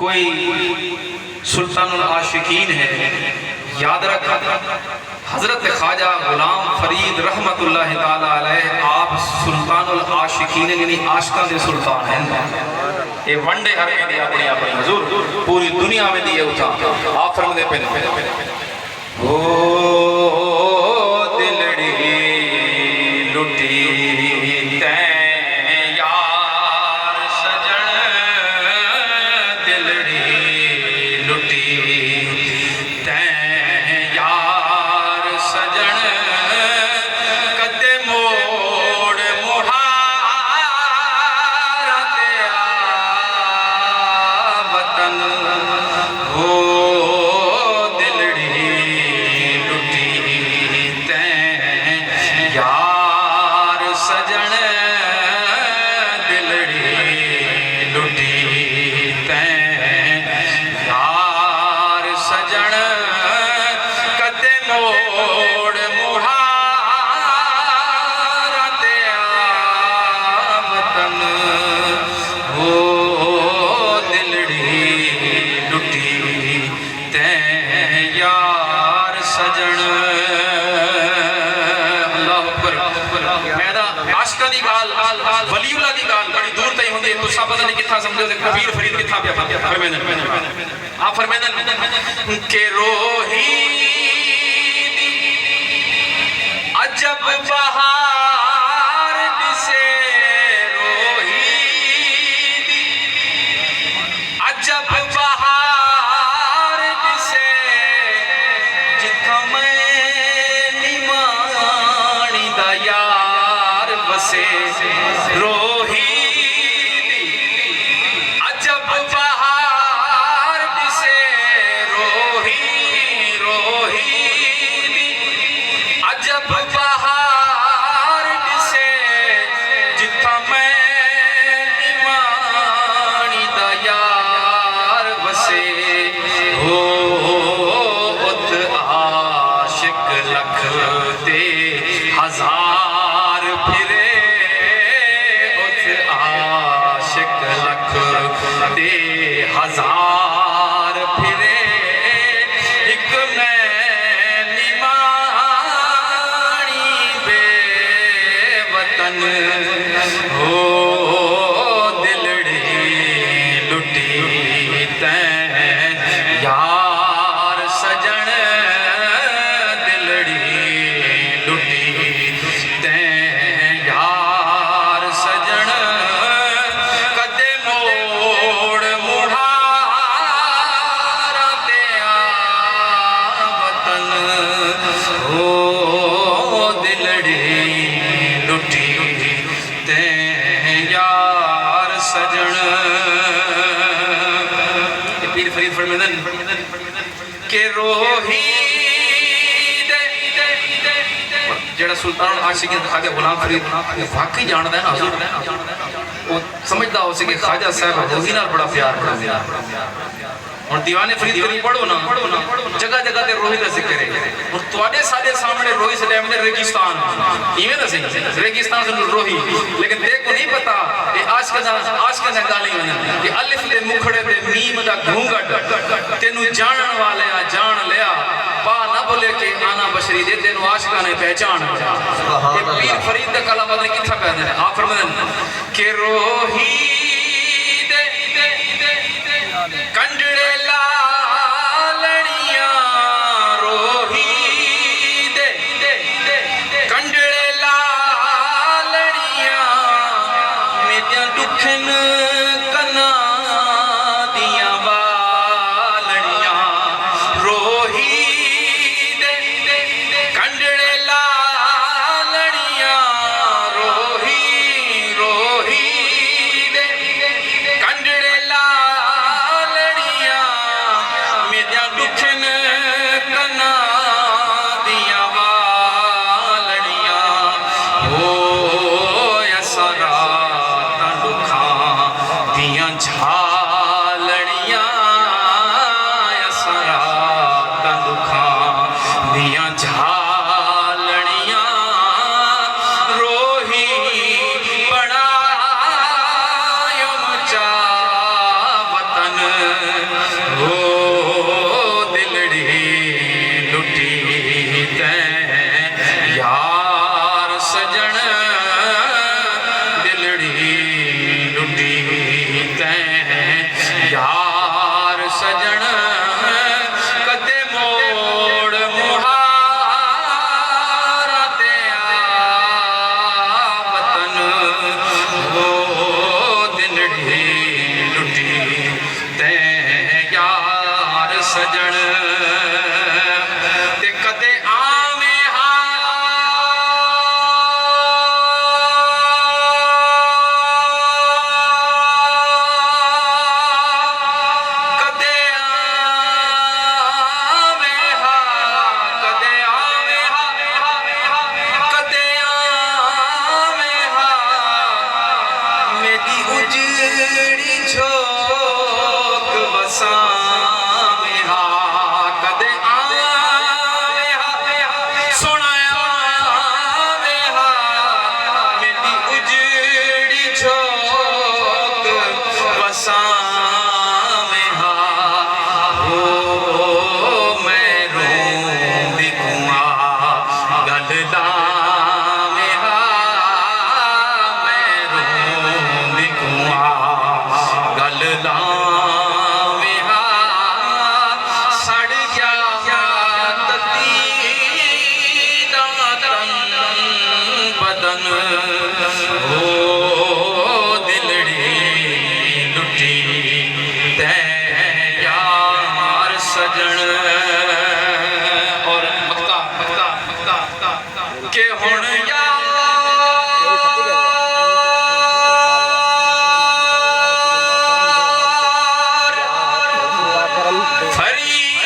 कोई सुल्तानुल आशिकीन है, याद रख हजरत ख्वाजा गुलाम फरीद रहमतुल्लाह ताला अलैह आप सुल्तानुल आशिकीन यानी आशिकां दे सुल्तान हैं। ये वंडे हर के दिया अपनी अपनी हुजूर पूरी दुनिया में दिए उठा आप फरमाते पे ओ दिलड़ी लुटी वलीउल्लाह दी गाल बड़ी दूर तई होंदी तुसा पता नहीं किथा समझो से कबीर फरीद किथा पे फरमांदे आप फरमांदे के रोही अजब बहार दिसे रोही अजब बहार दिसे जिथा मैं निमाणी दा यार बसे रोही अजब बहार दिसे रोही रोही अजब बहार दिसे जिथा मैं निमाणी दा यार बसे हो उत आशिक लख दे हजार फिरे दे हजार फिरे एक मैं निमाणी बेवतन हो दिलड़ी लुटी तैं यार सजन दिलड़ी लुटी तैं यार सजन के रोही जेड़ा सुल्तान आशिकीन ख्वाजा गुलाम फरीद वाकई जानदा है ना हुजूर वो समझदा हो सके ख्वाजा साहब रोही नाल बड़ा प्यार करदे हैं और दीवाने फरीद करी पढ़ो ना जगह जगह ते रोही दा जिक्र है और ਤੁਹਾਡੇ सादे सामने रोही से टाइम दे रेगिस्तान इवें ना सही रेगिस्तान से रोही लेकिन देखो नहीं पता ये आशिक दा गाली होने कि अलिफ दे मुखड़े ते मीम दा घूंघट तेनु जानन वाले आ जान लिया पा ना बोले के आना बशरी दे तेनु आशिका ने पहचान ये पीर फरीद दा कलम पता नहीं किथा कहंदे ने आप फरमांदे के रोही दे कंडड़े लालड़ियां रोही दे कंडड़े लालड़ियां मेरियां दुखन कना दियां बालड़ियां रोही दे कंडड़े लालड़ियां रोही रोही दे सजन कदे मोड़ मुहारा ते वतन हो दिलड़ी लुटी ते यार सजन ते कदे आवे उजड़ी झोंक बसावे हा कदे आवे हा सोना आवे हा मेरी उजड़ी झोंक बसावे हा ओ मैं रोंदी कुआ गल लावे हा गल लावे हा सड़ गया तती तन बदन हो दिलड़ी लुटी ते यार सजन और मक्का के हुण फरी